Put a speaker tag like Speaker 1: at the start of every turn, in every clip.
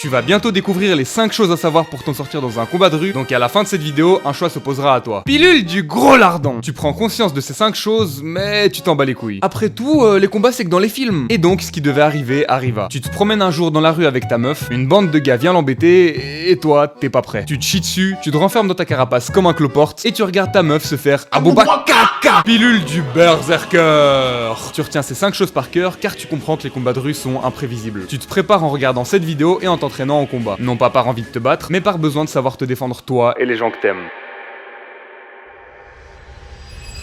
Speaker 1: Tu vas bientôt découvrir les 5 choses à savoir pour t'en sortir dans un combat de rue, donc à la fin de cette vidéo, un choix s'opposera à toi. Pilule du gros lardon. Tu prends conscience de ces 5 choses, mais tu t'en bats les couilles. Après tout, les combats c'est que dans les films. Et donc, ce qui devait arriver, arriva. Tu te promènes un jour dans la rue avec ta meuf, une bande de gars vient l'embêter, et toi, t'es pas prêt. Tu te chies dessus, tu te renfermes dans ta carapace comme un cloporte, et tu regardes ta meuf se faire Aboubakaka. Pilule du berserker. Tu retiens ces 5 choses par cœur, car tu comprends que les combats de rue sont imprévisibles. Tu te prépares en regardant cette vidéo et en t'entraînant au combat. Non pas par envie de te battre, mais par besoin de savoir te défendre toi et les gens que t'aimes.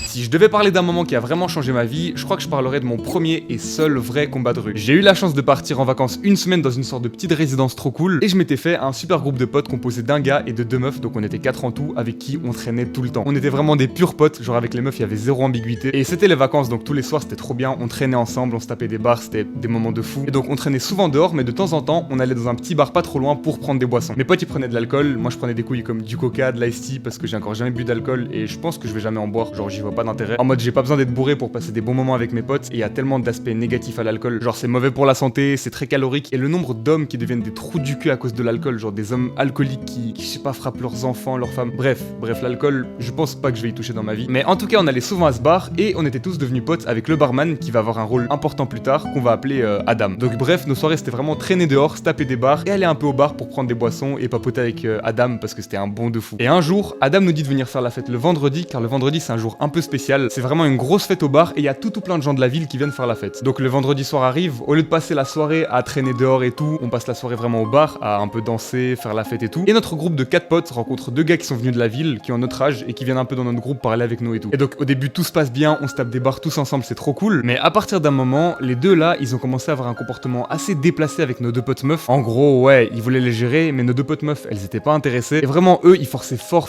Speaker 1: Si je devais parler d'un moment qui a vraiment changé ma vie, je crois que je parlerais de mon premier et seul vrai combat de rue. J'ai eu la chance de partir en vacances une semaine dans une sorte de petite résidence trop cool, et je m'étais fait un super groupe de potes composé d'un gars et de 2 meufs, donc on était 4 en tout, avec qui on traînait tout le temps. On était vraiment des purs potes, genre avec les meufs il y avait zéro ambiguïté, et c'était les vacances, donc tous les soirs c'était trop bien, on traînait ensemble, on se tapait des bars, c'était des moments de fou. Et donc on traînait souvent dehors, mais de temps en temps on allait dans un petit bar pas trop loin pour prendre des boissons. Mes potes ils prenaient de l'alcool, moi je prenais des couilles comme du coca, de l'ice tea, parce que j'ai encore jamais bu d'alcool, et je pense que je vais jamais en boire, genre j'y vois pas d'intérêt. En mode j'ai pas besoin d'être bourré pour passer des bons moments avec mes potes, et il y a tellement d'aspects négatifs à l'alcool, genre c'est mauvais pour la santé, c'est très calorique, et le nombre d'hommes qui deviennent des trous du cul à cause de l'alcool, genre des hommes alcooliques qui je sais pas, frappent leurs enfants, leurs femmes, bref, l'alcool, je pense pas que je vais y toucher dans ma vie, mais en tout cas on allait souvent à ce bar, et on était tous devenus potes avec le barman qui va avoir un rôle important plus tard, qu'on va appeler Adam. Donc bref, nos soirées c'était vraiment traîner dehors, se taper des bars, et aller un peu au bar pour prendre des boissons, et papoter avec Adam, parce que c'était un bon de fou. Et un jour, Adam nous dit de venir faire la fête le vendredi, car le vendredi c'est un jour un peu spécial, c'est vraiment une grosse fête au bar, et il y a tout plein de gens de la ville qui viennent faire la fête. Donc le vendredi soir arrive, au lieu de passer la soirée à traîner dehors et tout, on passe la soirée vraiment au bar, à un peu danser, faire la fête et tout. Et notre groupe de 4 potes rencontre 2 gars qui sont venus de la ville, qui ont notre âge, et qui viennent un peu dans notre groupe parler avec nous et tout. Et donc au début tout se passe bien, on se tape des bars tous ensemble, c'est trop cool, mais à partir d'un moment, les deux là, ils ont commencé à avoir un comportement assez déplacé avec nos 2 potes meufs. En gros, ouais, ils voulaient les gérer, mais nos 2 potes meufs, elles étaient pas intéressées. Et vraiment, eux, ils forçaient fort,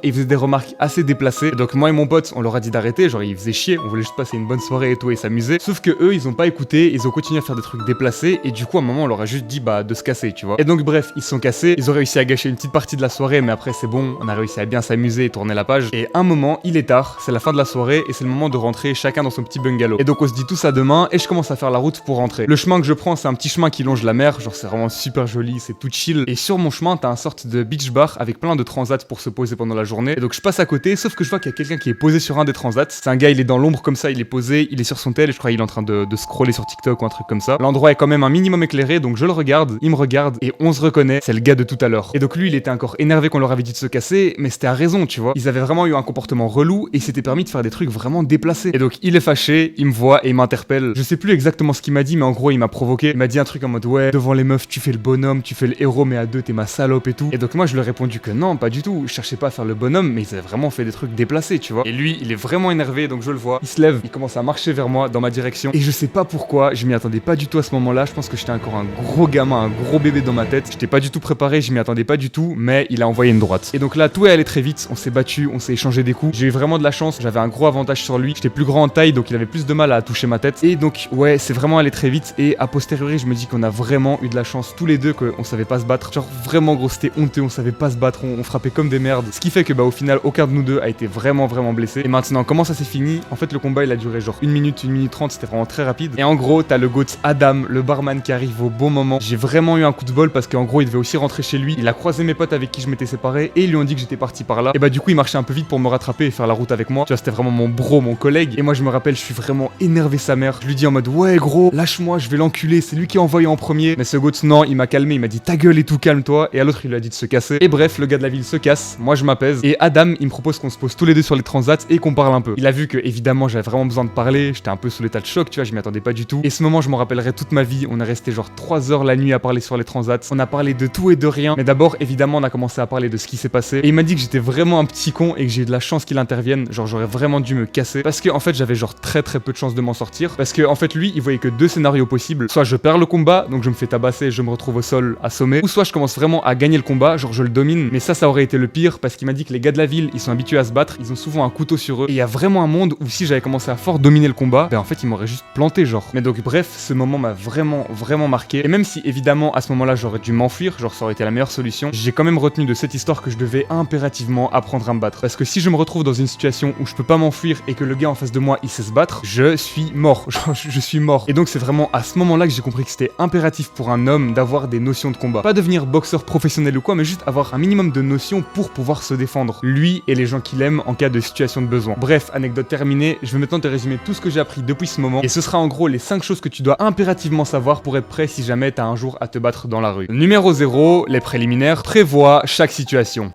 Speaker 1: et ils faisaient des remarques assez déplacées. Et donc moi et mon pote, on leur a dit d'arrêter, genre ils faisaient chier, on voulait juste passer une bonne soirée et tout et s'amuser. Sauf que eux, ils ont pas écouté, ils ont continué à faire des trucs déplacés, et du coup, à un moment, on leur a juste dit de se casser, tu vois. Et donc, bref, ils se sont cassés, ils ont réussi à gâcher une petite partie de la soirée, mais après, c'est bon, on a réussi à bien s'amuser et tourner la page. Et un moment, il est tard, c'est la fin de la soirée, et c'est le moment de rentrer chacun dans son petit bungalow. Et donc, on se dit tous à demain, et je commence à faire la route pour rentrer. Le chemin que je prends, c'est un petit chemin qui longe la mer, genre c'est vraiment super joli, c'est tout chill. Et sur mon chemin, t'as un sorte de beach bar avec plein de transats pour se poser pendant la journée. Et donc, je passe à côté, sauf que je vois qu'il y a quelqu'un qui est posé sur un des transats. C'est un gars, il est dans l'ombre comme ça, il est posé, il est sur son tel, et je crois qu'il est en train de scroller sur TikTok ou un truc comme ça. L'endroit est quand même un minimum éclairé, donc je le regarde, il me regarde, et on se reconnaît, c'est le gars de tout à l'heure. Et donc lui, il était encore énervé qu'on leur avait dit de se casser, mais c'était à raison, tu vois. Ils avaient vraiment eu un comportement relou, et il s'était permis de faire des trucs vraiment déplacés. Et donc il est fâché, il me voit, et il m'interpelle. Je sais plus exactement ce qu'il m'a dit, mais en gros, il m'a provoqué. Il m'a dit un truc en mode, ouais, devant les meufs, tu fais le bonhomme, tu fais le héros, mais à 2, t'es ma salope et tout. Et donc moi, je lui ai répondu que non, pas du tout. Je cherchais pas à faire le bonhomme, mais ils avaient vraiment fait des trucs déplacés, tu vois. Et lui, il est vraiment énervé, donc je le vois. Il se lève, il commence à marcher vers moi, dans ma direction, et je sais pas pourquoi, je m'y attendais pas du tout à ce moment-là. Je pense que j'étais encore un gros gamin, un gros bébé dans ma tête. J'étais pas du tout préparé, je m'y attendais pas du tout, mais il a envoyé une droite. Et donc là, tout est allé très vite, on s'est battu, on s'est échangé des coups. J'ai eu vraiment de la chance, j'avais un gros avantage sur lui. J'étais plus grand en taille, donc il avait plus de mal à toucher ma tête. Et donc, ouais, c'est vraiment allé très vite. Et a posteriori, je me dis qu'on a vraiment eu de la chance tous les deux, qu'on savait pas se battre. Genre vraiment gros, c'était honteux, on savait pas se battre, on frappait comme des merdes. Ce qui fait que au final, aucun de nous deux a été vraiment blessé. Et maintenant, comment ça s'est fini? En fait, le combat il a duré genre 1 minute 30, c'était vraiment très rapide. Et en gros, t'as le GOAT Adam, le barman qui arrive au bon moment. J'ai vraiment eu un coup de bol parce qu'en gros, il devait aussi rentrer chez lui. Il a croisé mes potes avec qui je m'étais séparé, et ils lui ont dit que j'étais parti par là. Et du coup, il marchait un peu vite pour me rattraper et faire la route avec moi. Tu vois, c'était vraiment mon bro, mon collègue. Et moi, je me rappelle, je suis vraiment énervé sa mère. Je lui dis en mode, ouais gros, lâche-moi, je vais l'enculer, c'est lui qui a envoyé en premier. Mais ce GOAT, non, il m'a calmé, il m'a dit ta gueule et tout, calme-toi. Et à l'autre, il lui a dit de se casser. Et bref, le gars de la ville se casse, moi je m'apaise. Et Adam, il me propose qu'on se pose tous les deux sur les transats et qu'on parle un peu. Il a vu que, évidemment, j'avais vraiment besoin de parler, j'étais un peu sous l'état de choc, tu vois, je m'y attendais pas du tout. Et ce moment, je m'en rappellerai toute ma vie. On est resté genre 3 heures la nuit à parler sur les transats. On a parlé de tout et de rien. Mais d'abord, évidemment, on a commencé à parler de ce qui s'est passé. Et il m'a dit que j'étais vraiment un petit con et que j'ai eu de la chance qu'il intervienne. Genre, j'aurais vraiment dû me casser. Parce que, en fait, j'avais genre très peu de chance de m'en sortir. Parce que, en fait, lui, il voyait que 2 scénarios possibles. Soit je perds le combat, donc je me fais tabasser, je me retrouve au sol, assommé. Ou soit je commence vraiment à gagner le combat, genre je le domine. Mais ça aurait été le pire parce qu'il m'a dit que les gars de la ville, ils sont habitués à se battre. Ils ont souvent un couteau sur eux. et il y a vraiment un monde où si j'avais commencé à fort dominer le combat, ben en fait il m'aurait juste planté genre. Mais donc bref, ce moment m'a vraiment marqué, et même si évidemment à ce moment-là j'aurais dû m'enfuir, genre ça aurait été la meilleure solution, j'ai quand même retenu de cette histoire que je devais impérativement apprendre à me battre. Parce que si je me retrouve dans une situation où je peux pas m'enfuir et que le gars en face de moi il sait se battre, je suis mort, genre je suis mort. Et donc c'est vraiment à ce moment-là que j'ai compris que c'était impératif pour un homme d'avoir des notions de combat. Pas devenir boxeur professionnel ou quoi, mais juste avoir un minimum de notions pour pouvoir se défendre, lui et les gens qu'il aime en cas de situation de besoin. Bref, anecdote terminée, je vais maintenant te résumer tout ce que j'ai appris depuis ce moment, et ce sera en gros les 5 choses que tu dois impérativement savoir pour être prêt si jamais t'as un jour à te battre dans la rue. Numéro 0, les préliminaires, prévois chaque situation.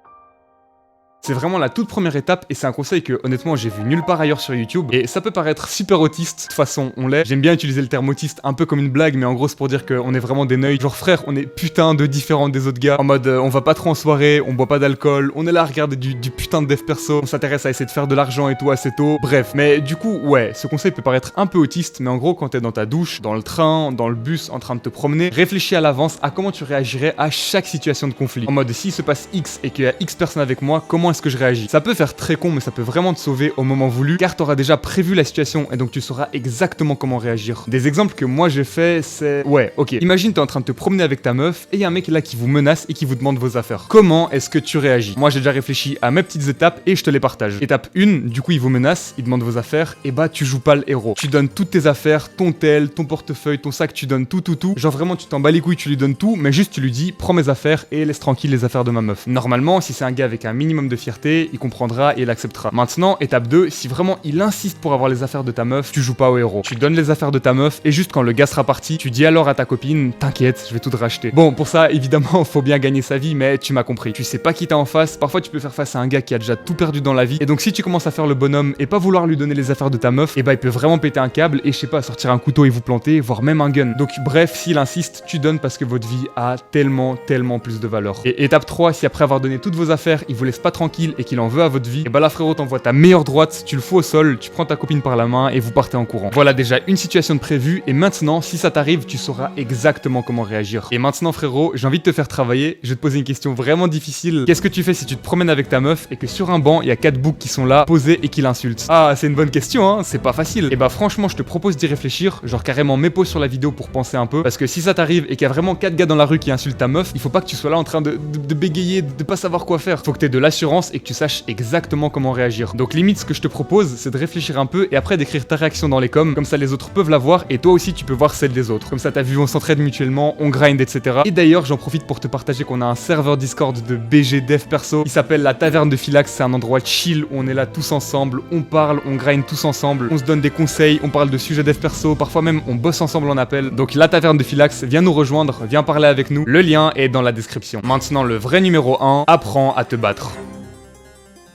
Speaker 1: C'est vraiment la toute première étape et c'est un conseil que honnêtement j'ai vu nulle part ailleurs sur YouTube et ça peut paraître super autiste, de toute façon on l'est. J'aime bien utiliser le terme autiste un peu comme une blague mais en gros c'est pour dire qu'on est vraiment des neuils. Genre frère, on est putain de différents des autres gars. En mode on va pas trop en soirée, on boit pas d'alcool, on est là à regarder du putain de dev perso, on s'intéresse à essayer de faire de l'argent et tout assez tôt. Bref, mais du coup ouais, ce conseil peut paraître un peu autiste mais en gros quand t'es dans ta douche, dans le train, dans le bus, en train de te promener, réfléchis à l'avance à comment tu réagirais à chaque situation de conflit. En mode s'il se passe X et qu'il y a X personnes avec moi, comment est-ce que je réagis? Ça peut faire très con mais ça peut vraiment te sauver au moment voulu car t'auras déjà prévu la situation et donc tu sauras exactement comment réagir. Des exemples que moi j'ai fait c'est... Ouais, ok. Imagine t'es en train de te promener avec ta meuf et y a un mec là qui vous menace et qui vous demande vos affaires. Comment est-ce que tu réagis? Moi j'ai déjà réfléchi à mes petites étapes et je te les partage. Étape 1, du coup il vous menace, il demande vos affaires, et bah tu joues pas le héros. Tu donnes toutes tes affaires, ton tel, ton portefeuille, ton sac, tu donnes tout. Genre vraiment tu t'en bats les couilles, tu lui donnes tout, mais juste tu lui dis prends mes affaires et laisse tranquille les affaires de ma meuf. Normalement si c'est un gars avec un minimum de fierté, il comprendra et il acceptera. Maintenant, étape 2, si vraiment il insiste pour avoir les affaires de ta meuf, tu joues pas au héros. Tu donnes les affaires de ta meuf et juste quand le gars sera parti, tu dis alors à ta copine, t'inquiète, je vais tout te racheter. Bon, pour ça, évidemment, faut bien gagner sa vie, mais tu m'as compris. Tu sais pas qui t'as en face, parfois tu peux faire face à un gars qui a déjà tout perdu dans la vie, et donc si tu commences à faire le bonhomme et pas vouloir lui donner les affaires de ta meuf, et bah il peut vraiment péter un câble et je sais pas, sortir un couteau et vous planter, voire même un gun. Donc bref, s'il insiste, tu donnes parce que votre vie a tellement plus de valeur. Et étape 3, si après avoir donné toutes vos affaires, il vous laisse pas tranquille et qu'il en veut à votre vie, et bah là frérot, t'envoies ta meilleure droite, tu le fous au sol, tu prends ta copine par la main et vous partez en courant. Voilà déjà une situation de prévue et maintenant, si ça t'arrive, tu sauras exactement comment réagir. Et maintenant frérot, j'ai envie de te faire travailler, je vais te poser une question vraiment difficile. Qu'est-ce que tu fais si tu te promènes avec ta meuf et que sur un banc, il y a 4 boucs qui sont là, posés et qui l'insultent? Ah, c'est une bonne question hein, c'est pas facile. Et bah franchement, je te propose d'y réfléchir, genre carrément mets pause sur la vidéo pour penser un peu, parce que si ça t'arrive et qu'il y a vraiment 4 gars dans la rue qui insultent ta meuf, il faut pas que tu sois là en train de bégayer, de pas savoir quoi faire. Faut que t'aies de l'assurance et que tu saches exactement comment réagir. Donc limite, ce que je te propose, c'est de réfléchir un peu et après d'écrire ta réaction dans les coms, comme ça les autres peuvent la voir et toi aussi tu peux voir celle des autres. Comme ça t'as vu, on s'entraide mutuellement, on grind, etc. Et d'ailleurs, j'en profite pour te partager qu'on a un serveur Discord de BG Dev Perso. Il s'appelle la Taverne de Philax, c'est un endroit chill où on est là tous ensemble, on parle, on grind tous ensemble, on se donne des conseils, on parle de sujets Dev Perso, parfois même on bosse ensemble en appel. Donc la Taverne de Philax, viens nous rejoindre, viens parler avec nous. Le lien est dans la description. Maintenant le vrai numéro 1, apprends à te battre.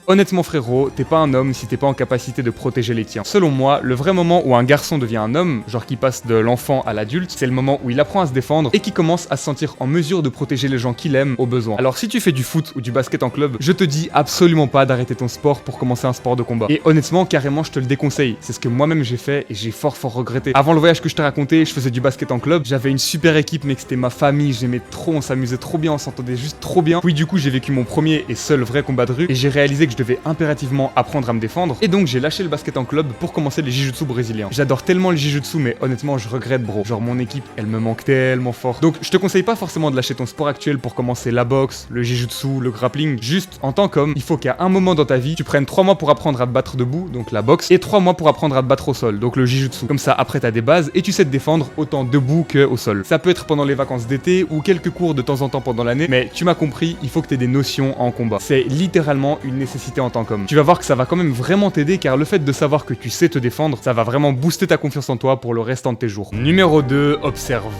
Speaker 1: Honnêtement frérot, t'es pas un homme si t'es pas en capacité de protéger les tiens. Selon moi, le vrai moment où un garçon devient un homme, genre qui passe de l'enfant à l'adulte, c'est le moment où il apprend à se défendre et qui commence à se sentir en mesure de protéger les gens qu'il aime au besoin. Alors si tu fais du foot ou du basket en club, je te dis absolument pas d'arrêter ton sport pour commencer un sport de combat. Et honnêtement, carrément, je te le déconseille. C'est ce que moi-même j'ai fait et j'ai fort regretté. Avant le voyage que je t'ai raconté, je faisais du basket en club, j'avais une super équipe mais que c'était ma famille, j'aimais trop, on s'amusait trop bien, on s'entendait juste trop bien. Puis du coup, j'ai vécu mon premier et seul vrai combat de rue et j'ai réalisé que je devais impérativement apprendre à me défendre et donc j'ai lâché le basket en club pour commencer les jiu-jitsu brésiliens. J'adore tellement les jiu-jitsu mais honnêtement je regrette bro. Genre mon équipe elle me manque tellement fort. Donc je te conseille pas forcément de lâcher ton sport actuel pour commencer la boxe, le jiu-jitsu, le grappling. Juste en tant qu'homme, il faut qu'à un moment dans ta vie tu prennes 3 mois pour apprendre à te battre debout, donc la boxe, et 3 mois pour apprendre à te battre au sol, donc le jiu-jitsu. Comme ça après t'as des bases et tu sais te défendre autant debout que au sol. Ça peut être pendant les vacances d'été ou quelques cours de temps en temps pendant l'année, mais tu m'as compris, il faut que t'aies des notions en combat. C'est littéralement une nécessité en tant qu'homme. Tu vas voir que ça va quand même vraiment t'aider car le fait de savoir que tu sais te défendre, ça va vraiment booster ta confiance en toi pour le restant de tes jours. Numéro 2, observe.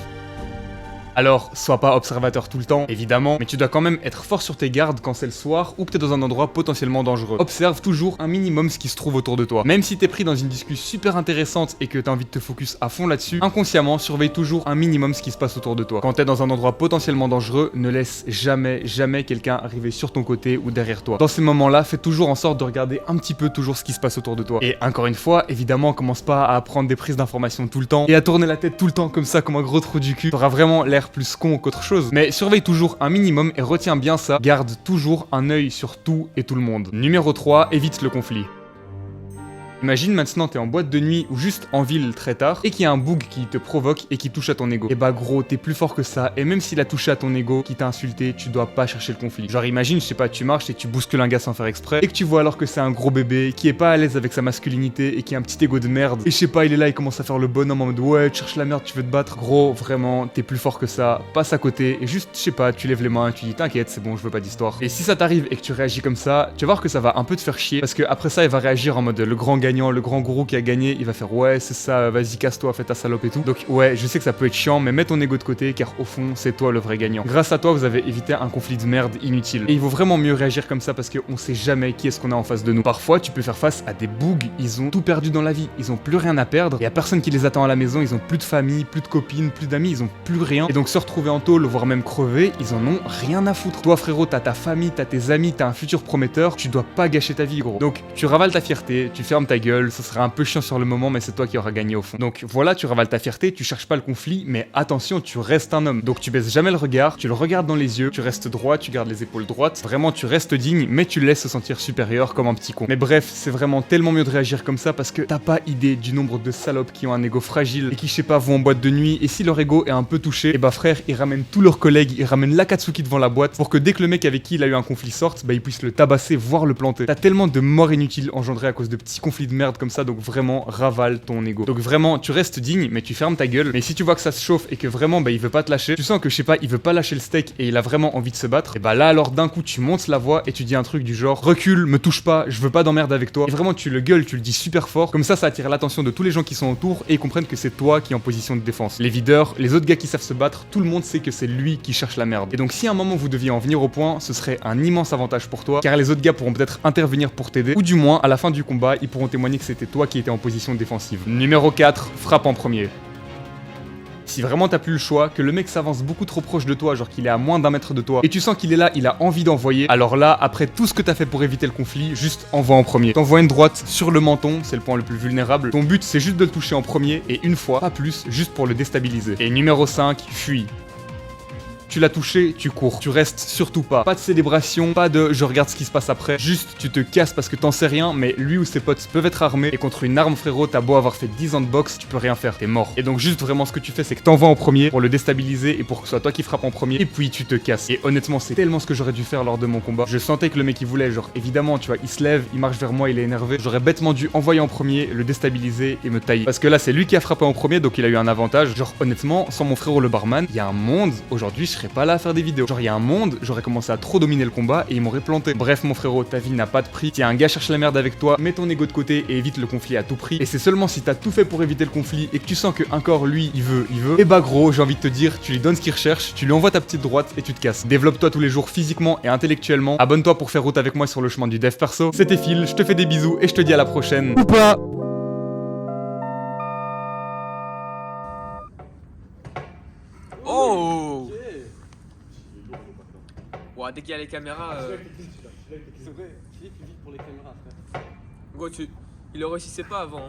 Speaker 1: Alors, sois pas observateur tout le temps, évidemment, mais tu dois quand même être fort sur tes gardes quand c'est le soir ou que t'es dans un endroit potentiellement dangereux. Observe toujours un minimum ce qui se trouve autour de toi. Même si t'es pris dans une discussion super intéressante et que t'as envie de te focus à fond là-dessus, inconsciemment, surveille toujours un minimum ce qui se passe autour de toi. Quand t'es dans un endroit potentiellement dangereux, ne laisse jamais quelqu'un arriver sur ton côté ou derrière toi. Dans ces moments-là, fais toujours en sorte de regarder un petit peu toujours ce qui se passe autour de toi. Et encore une fois, évidemment, commence pas à prendre des prises d'informations tout le temps et à tourner la tête tout le temps comme ça, comme un gros trou du cul. T'auras vraiment l'air plus con qu'autre chose. Mais surveille toujours un minimum et retiens bien ça, garde toujours un œil sur tout et tout le monde. Numéro 3, évite le conflit. Imagine maintenant t'es en boîte de nuit ou juste en ville très tard et qu'il y a un bug qui te provoque et qui touche à ton ego. Et bah gros, t'es plus fort que ça et même s'il a touché à ton ego, qui t'a insulté, tu dois pas chercher le conflit. Genre imagine, je sais pas, tu marches et tu bouscules un gars sans faire exprès et que tu vois alors que c'est un gros bébé qui est pas à l'aise avec sa masculinité et qui a un petit ego de merde. Et je sais pas, il est là, il commence à faire le bonhomme en mode ouais, tu cherches la merde, tu veux te battre. Gros, vraiment, t'es plus fort que ça. Passe à côté et juste, je sais pas, tu lèves les mains, tu dis t'inquiète, c'est bon, je veux pas d'histoire. Et si ça t'arrive et que tu réagis comme ça, tu vas voir que ça va un peu te faire chier parce que après ça, il va réagir en mode le grand gagnant, le grand gourou qui a gagné, il va faire ouais, c'est ça, vas-y, casse-toi, fais ta salope et tout. Donc ouais, je sais que ça peut être chiant, mais mets ton ego de côté car au fond, c'est toi le vrai gagnant. Grâce à toi, vous avez évité un conflit de merde inutile. Et il vaut vraiment mieux réagir comme ça parce qu'on sait jamais qui est-ce qu'on a en face de nous. Parfois, tu peux faire face à des bougs, ils ont tout perdu dans la vie, ils ont plus rien à perdre, il y a personne qui les attend à la maison, ils ont plus de famille, plus de copines, plus d'amis, ils ont plus rien. Et donc se retrouver en tôle, voire même crever, ils en ont rien à foutre. Toi frérot, t'as ta famille, t'as tes amis, t'as un futur prometteur, tu dois pas gâcher ta vie gros. Donc tu ravales ta fierté, tu fermes ta gueule, ça sera un peu chiant sur le moment mais c'est toi qui auras gagné au fond. Donc voilà, tu ravales ta fierté, tu cherches pas le conflit, mais attention, tu restes un homme. Donc tu baisses jamais le regard, tu le regardes dans les yeux, tu restes droit, tu gardes les épaules droites, vraiment tu restes digne, mais tu le laisses se sentir supérieur comme un petit con. Mais bref, c'est vraiment tellement mieux de réagir comme ça parce que t'as pas idée du nombre de salopes qui ont un ego fragile et qui je sais pas vont en boîte de nuit et si leur ego est un peu touché, et bah frère, ils ramènent tous leurs collègues, ils ramènent l'Akatsuki devant la boîte pour que dès que le mec avec qui il a eu un conflit sorte, bah ils puissent le tabasser, voire le planter. T'as tellement de morts inutiles engendrées à cause de petits conflits de merde comme ça, donc vraiment ravale ton ego. Donc vraiment, tu restes digne, mais tu fermes ta gueule. Mais si tu vois que ça se chauffe et que vraiment bah il veut pas te lâcher, tu sens que je sais pas, il veut pas lâcher le steak et il a vraiment envie de se battre, et bah là alors d'un coup tu montes la voix et tu dis un truc du genre recule, me touche pas, je veux pas d'emmerde avec toi. Et vraiment tu le gueules, tu le dis super fort, comme ça attire l'attention de tous les gens qui sont autour et ils comprennent que c'est toi qui es en position de défense. Les videurs, les autres gars qui savent se battre, tout le monde sait que c'est lui qui cherche la merde. Et donc si à un moment vous deviez en venir au point, ce serait un immense avantage pour toi, car les autres gars pourront peut-être intervenir pour t'aider, ou du moins à la fin du combat, ils pourront témoigner que c'était toi qui étais en position défensive. Numéro 4, frappe en premier. Si vraiment t'as plus le choix, que le mec s'avance beaucoup trop proche de toi, genre qu'il est à moins d'1 mètre de toi, et tu sens qu'il est là, il a envie d'envoyer, alors là, après tout ce que t'as fait pour éviter le conflit, juste envoie en premier. T'envoies une droite sur le menton, c'est le point le plus vulnérable. Ton but, c'est juste de le toucher en premier, et une fois, pas plus, juste pour le déstabiliser. Et numéro 5, fuis. Tu l'as touché, tu cours. Tu restes surtout pas. Pas de célébration, pas de je regarde ce qui se passe après. Juste, tu te casses parce que t'en sais rien, mais lui ou ses potes peuvent être armés. Et contre une arme, frérot, t'as beau avoir fait 10 ans de boxe, tu peux rien faire, t'es mort. Et donc, juste vraiment ce que tu fais, c'est que t'envoies en premier pour le déstabiliser et pour que ce soit toi qui frappe en premier. Et puis, tu te casses. Et honnêtement, c'est tellement ce que j'aurais dû faire lors de mon combat. Je sentais que le mec il voulait, genre, évidemment, tu vois, il se lève, il marche vers moi, il est énervé. J'aurais bêtement dû envoyer en premier, le déstabiliser et me tailler. Parce que là, c'est lui qui a frappé en premier, donc il a eu un avantage. Genre, honnêtement, sans mon frérot le barman, il y a un monde, aujourd'hui, je serais pas là à faire des vidéos. Genre, il y a un monde, j'aurais commencé à trop dominer le combat et ils m'auraient planté. Bref, mon frérot, ta vie n'a pas de prix. Si un gars cherche la merde avec toi, mets ton ego de côté et évite le conflit à tout prix. Et c'est seulement si t'as tout fait pour éviter le conflit et que tu sens que encore lui, il veut, et bah gros, j'ai envie de te dire, tu lui donnes ce qu'il recherche, tu lui envoies ta petite droite et tu te casses. Développe-toi tous les jours physiquement et intellectuellement. Abonne-toi pour faire route avec moi sur le chemin du dev perso. C'était Phil, je te fais des bisous et je te dis à la prochaine. Ou pas.
Speaker 2: Oh! Ouais, dès qu'il y a les caméras.
Speaker 3: C'est vrai, Philippe il vit pour les caméras, frère.
Speaker 2: Gros, il le réussissait pas avant.